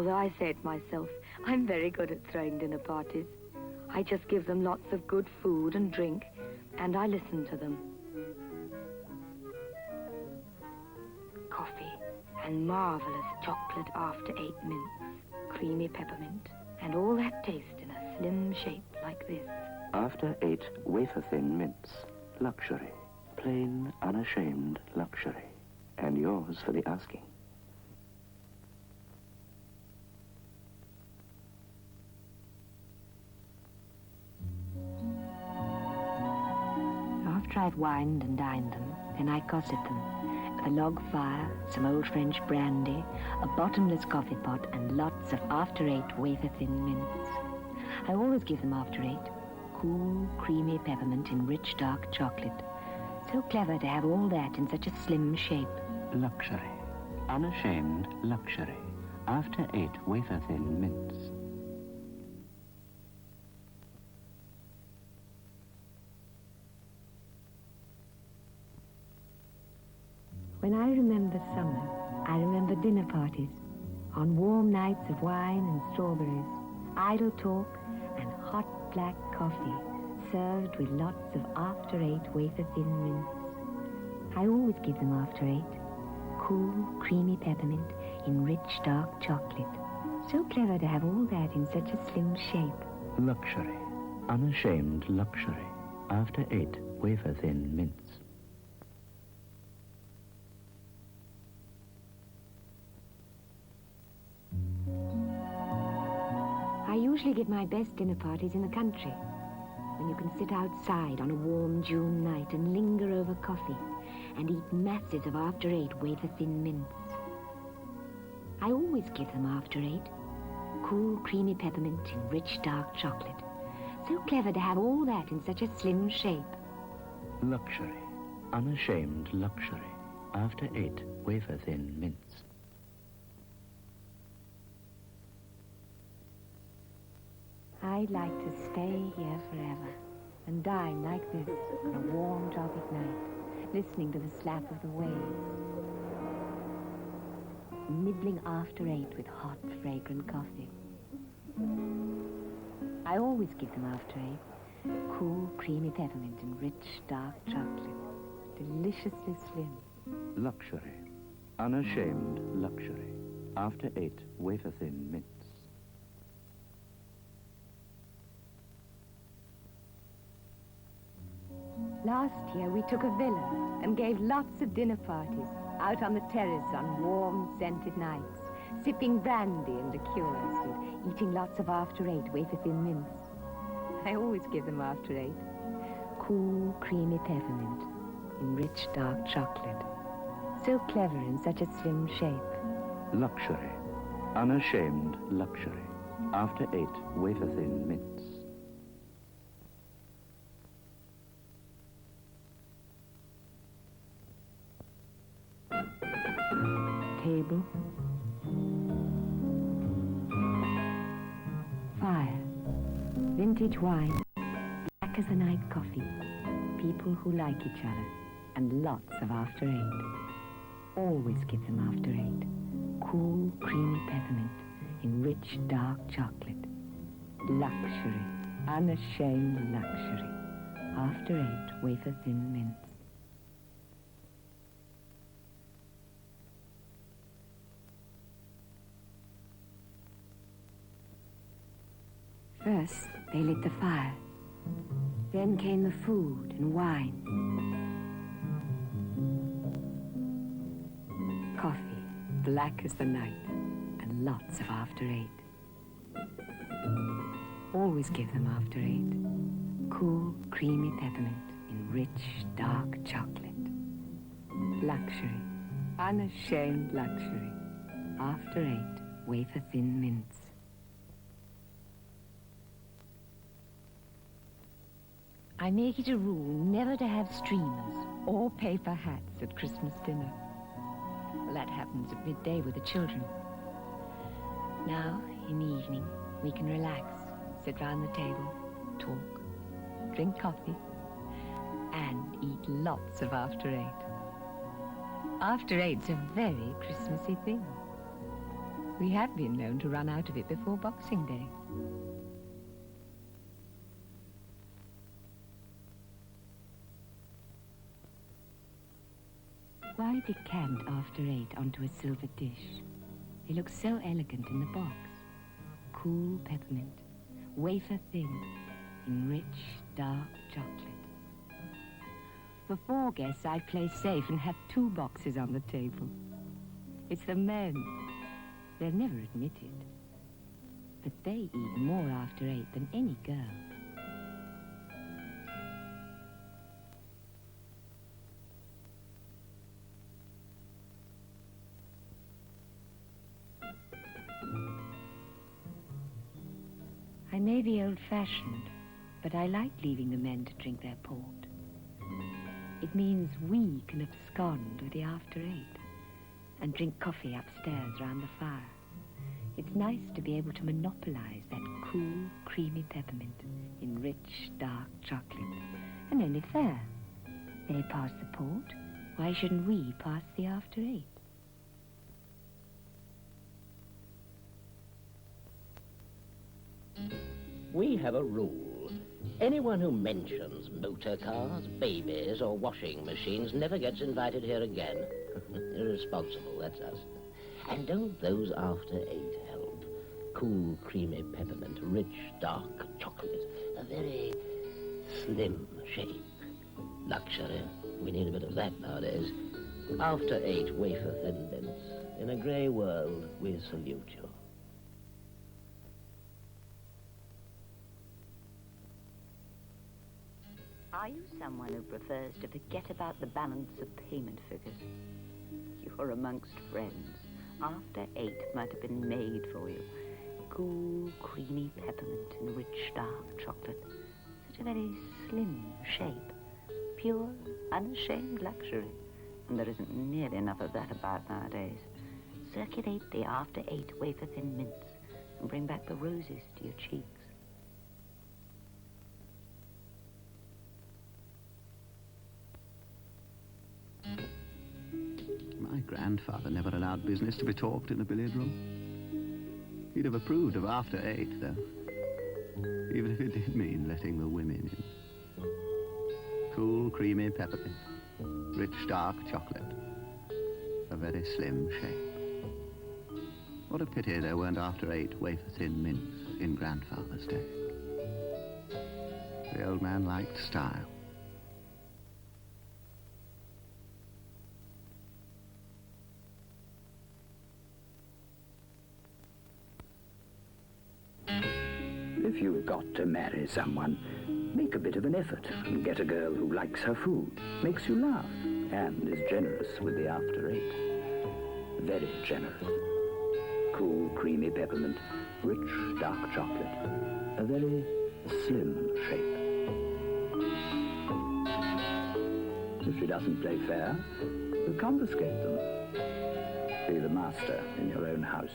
Although I say it myself, I'm very good at throwing dinner parties. I just give them lots of good food and drink, and I listen to them. Coffee and marvelous chocolate after 8 mints, creamy peppermint, and all that taste in a slim shape like this. After 8 wafer-thin mints, luxury, plain, unashamed luxury, and yours for the asking. After I've wined and dined them, then I cosset them. With a log fire, some old French brandy, a bottomless coffee pot, and lots of after 8 wafer-thin mints. I always give them after 8. Cool, creamy peppermint in rich, dark chocolate. So clever to have all that in such a slim shape. Luxury, unashamed luxury, after 8 wafer-thin mints. When I remember summer, I remember dinner parties. On warm nights of wine and strawberries, idle talk and hot black coffee, served with lots of after 8 wafer-thin mints. I always give them after 8. Cool, creamy peppermint in rich, dark chocolate. So clever to have all that in such a slim shape. Luxury, unashamed luxury, after 8 wafer-thin mints. I usually give my best dinner parties in the country, when you can sit outside on a warm June night and linger over coffee and eat masses of after 8 wafer-thin mints. I always give them after 8. Cool, creamy peppermint in rich, dark chocolate. So clever to have all that in such a slim shape. Luxury, unashamed luxury, after 8 wafer-thin mints. I'd like to stay here forever and dine like this on a warm tropic night, listening to the slap of the waves, nibbling after 8 with hot, fragrant coffee. I always give them after 8. Cool, creamy peppermint and rich, dark chocolate. Deliciously slim. Luxury, unashamed luxury, after 8 wafer-thin mints. Last year we took a villa and gave lots of dinner parties out on the terrace on warm, scented nights, sipping brandy and liqueurs and eating lots of after 8 wafer-thin mints. I always give them after 8. Cool, creamy peppermint in rich, dark chocolate. So clever in such a slim shape. Luxury, unashamed luxury, after 8 wafer-thin mints. Table. Fire. Vintage wine. Black as the night coffee. People who like each other. And lots of after 8. Always give them after 8. Cool, creamy peppermint in rich, dark chocolate. Luxury. Unashamed luxury. After 8 wafer-thin mints. First, they lit the fire. Then came the food and wine. Coffee, black as the night, and lots of after 8. Always give them after 8. Cool, creamy peppermint in rich, dark chocolate. Luxury, unashamed luxury. After 8 wafer-thin mints. I make it a rule never to have streamers or paper hats at Christmas dinner. Well, that happens at midday with the children. Now, in the evening, we can relax, sit round the table, talk, drink coffee, and eat lots of after 8. After 8's a very Christmassy thing. We have been known to run out of it before Boxing Day. Why decant after 8 onto a silver dish? They look so elegant in the box. Cool peppermint, wafer thin, in rich, dark chocolate. For 4 guests, I'd play safe and have 2 boxes on the table. It's the men. They'll never admit it. But they eat more after 8 than any girl. I may be old-fashioned, but I like leaving the men to drink their port. It means we can abscond with the after 8 and drink coffee upstairs round the fire. It's nice to be able to monopolize that cool, creamy peppermint in rich, dark chocolate. And only fair. They pass the port. Why shouldn't we pass the after 8? We have a rule. Anyone who mentions motor cars, babies, or washing machines never gets invited here again. Irresponsible, that's us. And don't those after 8 help? Cool, creamy peppermint, rich, dark chocolate, a very slim shape. Luxury. We need a bit of that nowadays. After 8 wafer-thin mints. In a grey world, we salute you. Are you someone who prefers to forget about the balance of payment figures? You're amongst friends. After 8 might have been made for you. Cool, creamy peppermint and rich, dark chocolate. Such a very slim shape. Pure, unashamed luxury. And there isn't nearly enough of that about nowadays. Circulate the after 8 wafer-thin mints and bring back the roses to your cheeks. My grandfather never allowed business to be talked in the billiard room. He'd have approved of after 8, though. Even if it did mean letting the women in. Cool, creamy peppermint. Rich, dark chocolate. A very slim shape. What a pity there weren't after 8 wafer-thin mints in grandfather's day. The old man liked style. If you've got to marry someone, make a bit of an effort and get a girl who likes her food, makes you laugh, and is generous with the after 8. Very generous. Cool, creamy peppermint, rich, dark chocolate. A very slim shape. If she doesn't play fair, you confiscate them. Be the master in your own house.